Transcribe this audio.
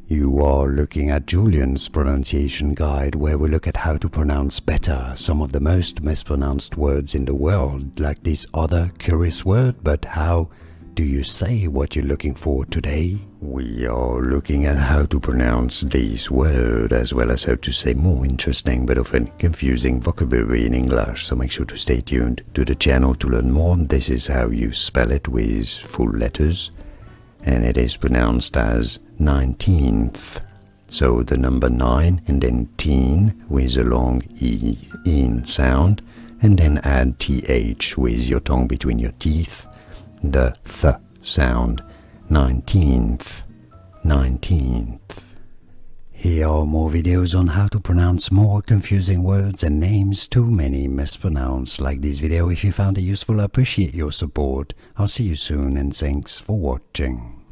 You are looking at Julian's pronunciation guide, where we look at how to pronounce better some of the most mispronounced words in the world, like this other curious word. But how do you say what you're looking for today? We are looking at how to pronounce this word, as well as how to say more interesting but often confusing vocabulary in English, so make sure to stay tuned to the channel to learn more. This is how you spell it with full letters, and it is pronounced as 19th. So the number 9 and then teen with a long E in sound, and then add TH with your tongue between your teeth, the th sound. 19th, 19th. Here are more videos on how to pronounce more confusing words and names too many mispronounced. Like this video if you found it useful. I appreciate your support. I'll see you soon, and thanks for watching.